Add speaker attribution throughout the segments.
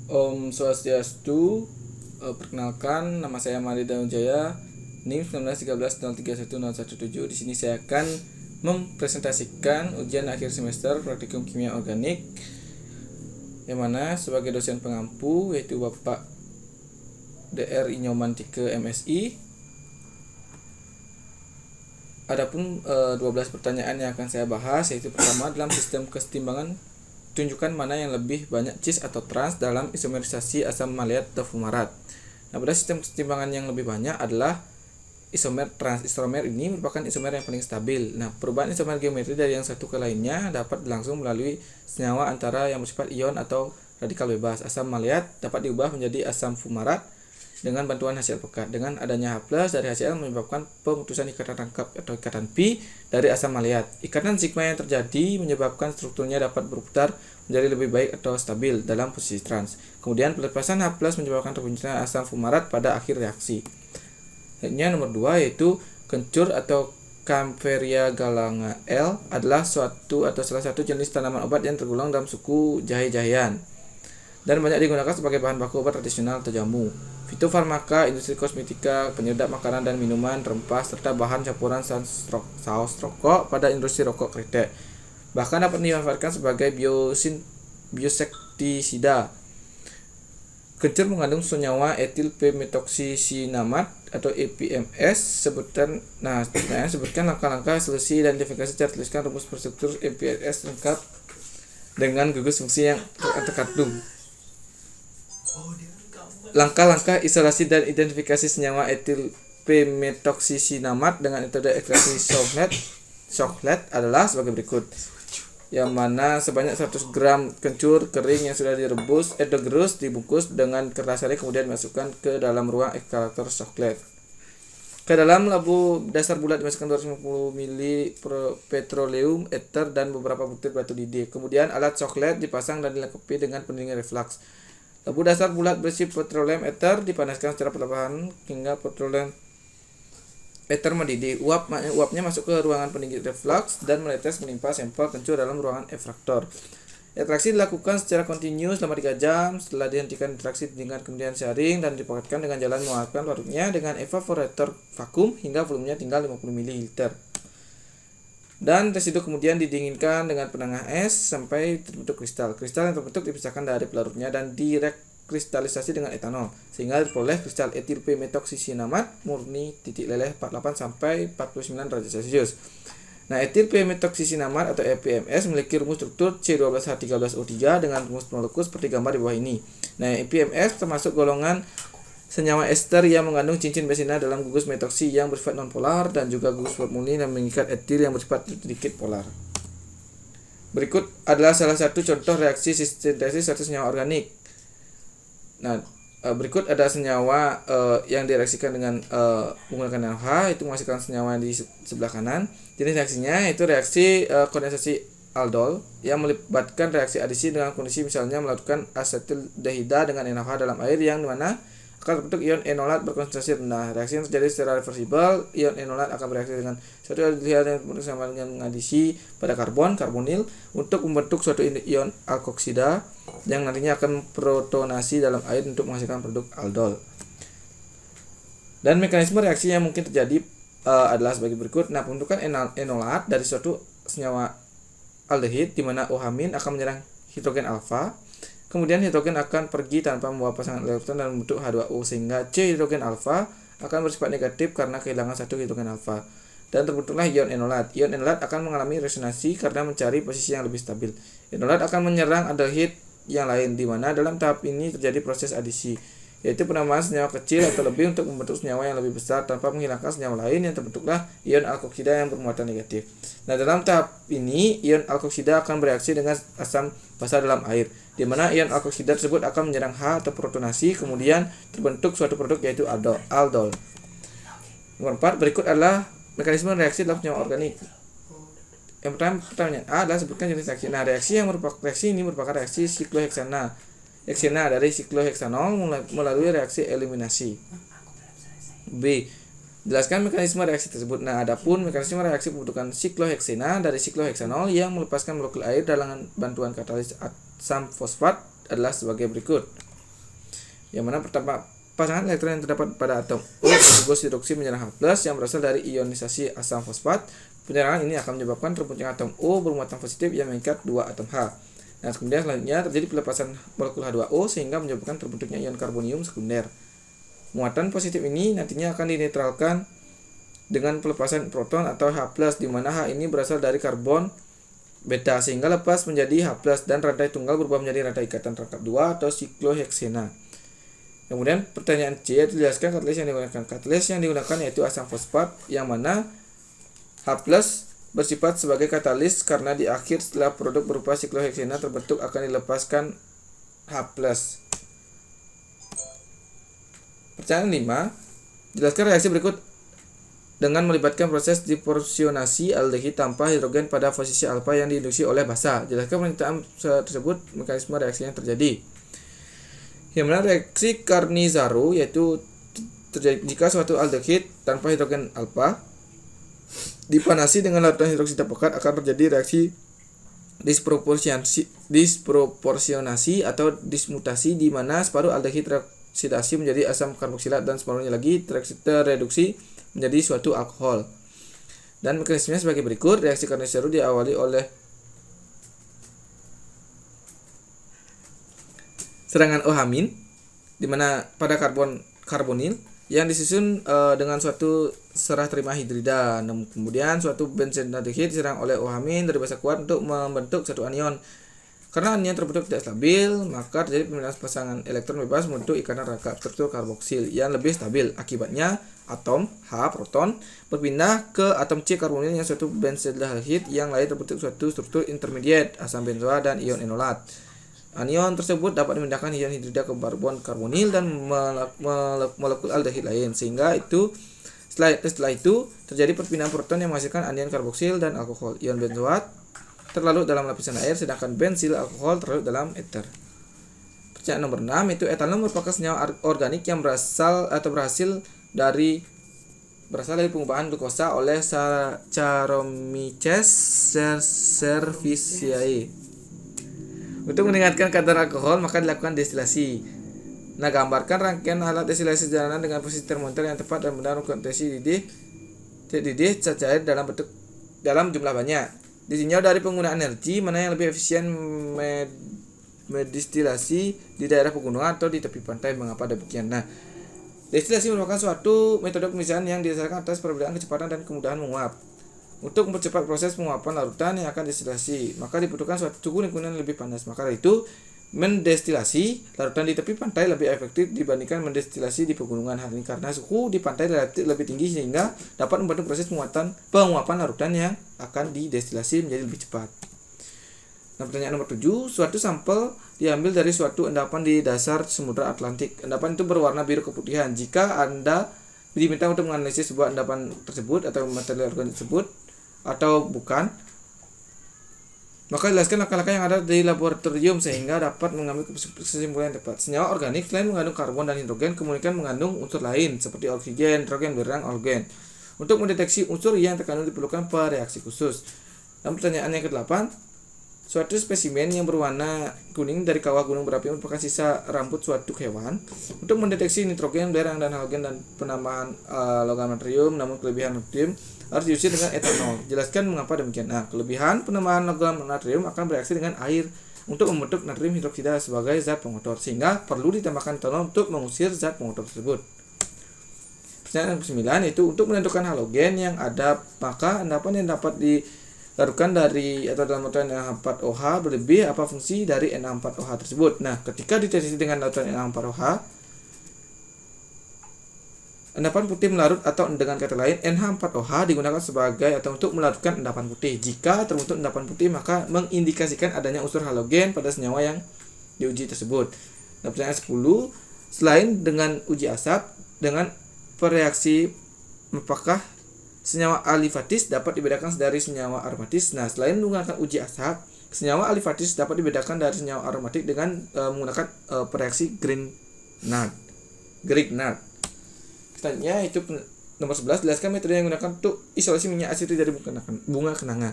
Speaker 1: Om Swastiastu. Perkenalkan, nama saya Madi Danujaya, NIM 1913031017. Di sini saya akan mempresentasikan ujian akhir semester praktikum kimia organik, yang mana sebagai dosen pengampu yaitu Bapak Dr. Inyoman Tike MSI. Adapun 12 pertanyaan yang akan saya bahas, yaitu pertama, dalam sistem kesetimbangan tunjukkan mana yang lebih banyak cis atau trans dalam isomerisasi asam maleat atau fumarat. Nah, pada sistem kesetimbangan yang lebih banyak adalah isomer trans. Isomer ini merupakan isomer yang paling stabil. Nah, perubahan isomer geometri dari yang satu ke lainnya dapat berlangsung melalui senyawa antara yang bersifat ion atau radikal bebas. Asam maleat dapat diubah menjadi asam fumarat dengan bantuan HCl pekat. Dengan adanya H+ dari HCl menyebabkan pemutusan ikatan rangkap atau ikatan pi dari asam maleat. Ikatan sigma yang terjadi menyebabkan strukturnya dapat berputar menjadi lebih baik atau stabil dalam posisi trans. Kemudian pelepasan H+ menyebabkan terbentuknya asam fumarat pada akhir reaksi. Selanjutnya nomor 2 yaitu kencur atau Kaempferia galanga L adalah suatu atau salah satu jenis tanaman obat yang tergolong dalam suku jahe-jahean dan banyak digunakan sebagai bahan baku obat tradisional atau jamu. Fitofarmaka, industri kosmetika, penyedap makanan dan minuman, rempah, serta bahan campuran saus rokok pada industri rokok kretek. Bahkan dapat dimanfaatkan sebagai biosektisida. Kencur mengandung senyawa etil p-metoksisinamat atau EPMS. Sebutkan langkah-langkah solusi dan identifikasi secara tuliskan rumus prosedur EPMS lengkap dengan gugus fungsi yang terkandung. Langkah-langkah isolasi dan identifikasi senyawa etil p-metoksisinamat dengan metode ekstraksi Sochlet adalah sebagai berikut. Yang mana sebanyak 100 gram kencur kering yang sudah digerus dibungkus dengan kertas sari kemudian dimasukkan ke dalam ruang ekstraktor Sochlet. Ke dalam labu dasar bulat dimasukkan 250 ml petroleum ether dan beberapa butir batu lidi. Kemudian alat Sochlet dipasang dan dilengkapi dengan pendingin reflux. Labu dasar bulat berisi petroleum ether dipanaskan secara perlahan hingga petroleum ether mendidih. Uapnya masuk ke ruangan pendingin reflux dan menetes menimpa sampel kencur dalam ruangan ekstraktor. Ekstraksi dilakukan secara kontinu selama 3 jam. Setelah dihentikan ekstraksi dengan kemudian saring dan dipaketkan dengan jalan menguapkan larutnya dengan evaporator vakum hingga volumenya tinggal 50 ml. Dan residu kemudian didinginkan dengan penengah es sampai terbentuk kristal. Kristal yang terbentuk dipisahkan dari pelarutnya dan direkristalisasi dengan etanol sehingga diperoleh kristal etil p-metoksisinamat murni titik leleh 48 sampai 49 derajat Celcius. Nah, etil p-metoksisinamat atau EPMS memiliki rumus struktur C12H13O3 dengan rumus molekul seperti gambar di bawah ini. Nah, EPMS termasuk golongan senyawa ester yang mengandung cincin besina dalam gugus metoksi yang bersifat nonpolar dan juga gugus formulin yang mengikat etil yang bersifat sedikit polar. Berikut adalah salah satu contoh reaksi sintesis satu senyawa organik. Nah, berikut ada senyawa yang direaksikan dengan menggunakan NaOH, itu menghasilkan senyawa yang di sebelah kanan. Jenis reaksinya itu reaksi kondensasi aldol yang melibatkan reaksi adisi dengan kondisi misalnya melakukan asetildehida dengan NaOH dalam air yang dimana akan terbentuk ion enolat berkonsentrasi rendah. Reaksi yang terjadi secara reversibel, ion enolat akan bereaksi dengan suatu aldehyat yang bersama dengan mengadisi pada karbonil untuk membentuk suatu ion alkoksida yang nantinya akan protonasi dalam air untuk menghasilkan produk aldol. Dan mekanisme reaksi yang mungkin terjadi adalah sebagai berikut. Nah, pembentukan enolat dari suatu senyawa aldehid di mana OH- akan menyerang hidrogen alfa. Kemudian hidrogen akan pergi tanpa membawa pasangan elektron dan membentuk H2O sehingga C hidrogen alfa akan bersifat negatif karena kehilangan satu hidrogen alfa dan terbentuklah ion enolat. Ion enolat akan mengalami resonansi karena mencari posisi yang lebih stabil. Enolat akan menyerang aldehid yang lain di mana dalam tahap ini terjadi proses adisi, yaitu penambahan senyawa kecil atau lebih untuk membentuk senyawa yang lebih besar tanpa menghilangkan senyawa lain yang terbentuklah ion alkoksida yang bermuatan negatif. Nah, dalam tahap ini ion alkoksida akan bereaksi dengan asam basa dalam air, di mana ion alkoksida tersebut akan menyerang H atau protonasi, kemudian terbentuk suatu produk yaitu aldol. Nomor 4, berikut adalah mekanisme reaksi dalam senyawa organik. Yang pertanyaan A adalah sebutkan jenis reaksi. Nah, reaksi ini merupakan reaksi sikloheksana dari sikloheksanol melalui reaksi eliminasi. B. Jelaskan mekanisme reaksi tersebut. Nah, adapun mekanisme reaksi pembentukan sikloheksana dari sikloheksanol yang melepaskan molekul air dalam bantuan katalis asam fosfat adalah sebagai berikut. yang mana pertama pasangan elektron yang terdapat pada atom O gugus hidroksi menyerang H+ yang berasal dari ionisasi asam fosfat. Penyerangan ini akan menyebabkan terbentuknya atom O bermuatan positif yang mengikat dua atom H. Nah, kemudian selanjutnya terjadi pelepasan molekul H2O sehingga menyebabkan terbentuknya ion karbonium sekunder. Muatan positif ini nantinya akan dinetralkan dengan pelepasan proton atau H+, di mana H ini berasal dari karbon beta sehingga lepas menjadi H+ dan rantai tunggal berubah menjadi rantai ikatan rangkap 2 atau sikloheksena. Kemudian pertanyaan C, jelaskan katalis yang digunakan. Katalis yang digunakan yaitu asam fosfat yang mana H+ bersifat sebagai katalis karena di akhir setelah produk berupa sikloheksena terbentuk akan dilepaskan H+. Pertanyaan 5, jelaskan reaksi berikut dengan melibatkan proses diporsionasi aldehid tanpa hidrogen pada posisi alfa yang diinduksi oleh basa. Jelaskan pernyataan tersebut mekanisme reaksi yang terjadi. Yang mana reaksi Cannizzaro yaitu terjadi jika suatu aldehid tanpa hidrogen alfa dipanasi dengan larutan hidroksida pekat akan terjadi reaksi disproporsionasi atau dismutasi di mana separuh aldehid teroksidasi menjadi asam karboksilat dan separuhnya lagi tereduksi menjadi suatu alkohol. Dan mekanismenya sebagai berikut. Reaksi Cannizzaro diawali oleh serangan OH- di mana pada karbonil yang disusun dengan suatu serah terima hidrida. Kemudian suatu bensenaldehid diserang oleh OH- dari basa kuat untuk membentuk satu anion. Karena anion terbentuk tidak stabil, maka terjadi pemindahan pasangan elektron bebas membentuk ikatan rangkap struktur karboksil yang lebih stabil. Akibatnya atom H proton berpindah ke atom C karbonil yang suatu bensenaldehid yang lain terbentuk suatu struktur intermediate asam benzoat dan ion enolat. Anion tersebut dapat memindahkan ion hidrida ke karbon karbonil dan molekul aldehid lain sehingga setelah itu terjadi perpindahan proton yang menghasilkan anion karboksil dan alkohol. Ion benzoat terlarut dalam lapisan air sedangkan bensil alkohol terlarut dalam ether. Pertanyaan nomor 6 itu etanol merupakan senyawa organik yang berasal dari pengubahan glukosa oleh Saccharomyces cerevisiae. Untuk meningkatkan kadar alkohol maka dilakukan destilasi. Nah, gambarkan rangkaian alat destilasi sederhana dengan posisi termometer yang tepat dan benar untuk tensi didih cair dalam jumlah banyak. Ditinjau dari penggunaan energi mana yang lebih efisien mendestilasi di daerah pegunungan atau di tepi pantai. Mengapa demikian? Nah, destilasi merupakan suatu metode pemisahan yang didasarkan atas perbedaan kecepatan dan kemudahan menguap. Untuk mempercepat proses penguapan larutan yang akan destilasi, maka dibutuhkan suatu suhu lingkungan yang lebih panas. Maka dari itu, mendestilasi larutan di tepi pantai lebih efektif dibandingkan mendestilasi di pegunungan. Hal ini karena suhu di pantai relatif lebih tinggi sehingga dapat membantu proses penguapan larutan yang akan didestilasi menjadi lebih cepat. Nah, pertanyaan nomor 7, suatu sampel diambil dari suatu endapan di dasar Samudra Atlantik. Endapan itu berwarna biru keputihan. Jika Anda diminta untuk menganalisis sebuah endapan tersebut atau material organik tersebut atau bukan, maka jelaskan langkah-langkah yang ada di laboratorium sehingga dapat mengambil kesimpulan yang tepat. Senyawa organik selain mengandung karbon dan hidrogen kemudian mengandung unsur lain seperti oksigen, nitrogen, berang, halogen. Untuk mendeteksi unsur yang terkandung diperlukan reaksi khusus. Dan pertanyaan yang ke-8, suatu spesimen yang berwarna kuning dari kawah gunung berapi merupakan sisa rambut suatu hewan. Untuk mendeteksi nitrogen, berang, dan halogen dan penambahan logam natrium, namun kelebihan natrium harus diuji dengan etanol. Jelaskan mengapa demikian. Nah, kelebihan penambahan logam natrium akan bereaksi dengan air untuk membentuk natrium hidroksida sebagai zat pengotor sehingga perlu ditambahkan etanol untuk mengusir zat pengotor tersebut. Pertanyaan ke-9 yaitu untuk menentukan halogen yang ada, maka endapan yang dapat dilarutkan dari atau dalam larutan NH4OH berlebih apa fungsi dari NH4OH tersebut. Nah, ketika ditetes dengan larutan NH4OH, endapan putih melarut atau dengan kata lain NH4OH digunakan sebagai atau untuk melarutkan endapan putih. Jika terbentuk endapan putih maka mengindikasikan adanya unsur halogen pada senyawa yang diuji tersebut. Nah, pertanyaan 10, selain dengan uji asap dengan reaksi apakah senyawa alifatis dapat dibedakan dari senyawa aromatis? Nah, selain menggunakan uji asap, senyawa alifatis dapat dibedakan dari senyawa aromatik dengan menggunakan reaksi Grignard. Selanjutnya itu nomor 11, jelaskan metode yang digunakan untuk isolasi minyak asidi dari bunga kenanga.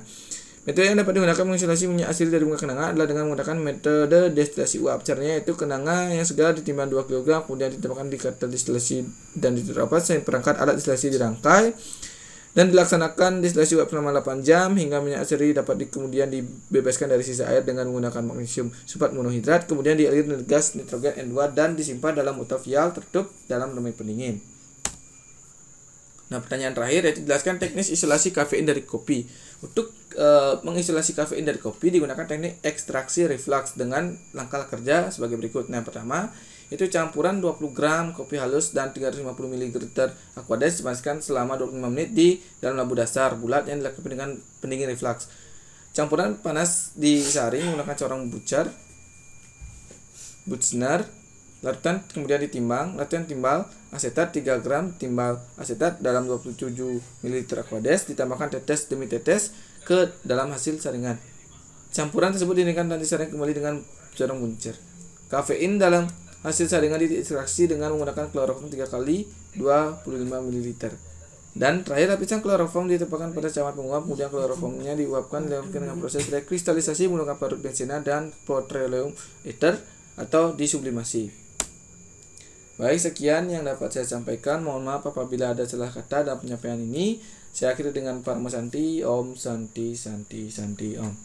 Speaker 1: Metode yang dapat digunakan mengisolasi minyak asli dari bunga kenanga adalah dengan menggunakan metode destilasi uap. Caranya yaitu kenanga yang segar ditimbang 2 kg, kemudian ditambahkan di ketel destilasi dan diterapkan perangkat alat destilasi dirangkai dan dilaksanakan destilasi uap selama 8 jam hingga minyak asli dapat kemudian dibebaskan dari sisa air dengan menggunakan magnesium sulfat monohidrat, kemudian dialiri dengan gas nitrogen N2 dan disimpan dalam botol vial tertutup dalam lemari pendingin. Nah, pertanyaan terakhir yaitu jelaskan teknis isolasi kafein dari kopi. Untuk mengisolasi kafein dari kopi digunakan teknik ekstraksi reflux dengan langkah kerja sebagai berikut. Nah, pertama itu campuran 20 gram kopi halus dan 350 ml Aquades dipanaskan selama 25 menit di dalam lampu dasar bulat yang dilakukan dengan pendingin reflux. Campuran panas disaring menggunakan corong Buchner. Larutan kemudian ditimbang. Larutan timbal asetat 3 gram timbal asetat dalam 27 ml Aquades ditambahkan tetes demi tetes ke dalam hasil saringan. Campuran tersebut dinaikkan dan disaring kembali dengan corong Buchner. Kafein dalam hasil saringan diekstraksi dengan menggunakan kloroform 3 kali 25 ml. Dan terakhir lapisan kloroform ditempatkan pada cawan penguap, kemudian kloroformnya diuapkan dengan proses rekristalisasi menggunakan parut benzena dan petroleum ether atau disublimasi. Baik, sekian yang dapat saya sampaikan. Mohon maaf apabila ada salah kata dalam penyampaian ini. Saya akhiri dengan Parma Santi. Om Santi Santi Santi Om.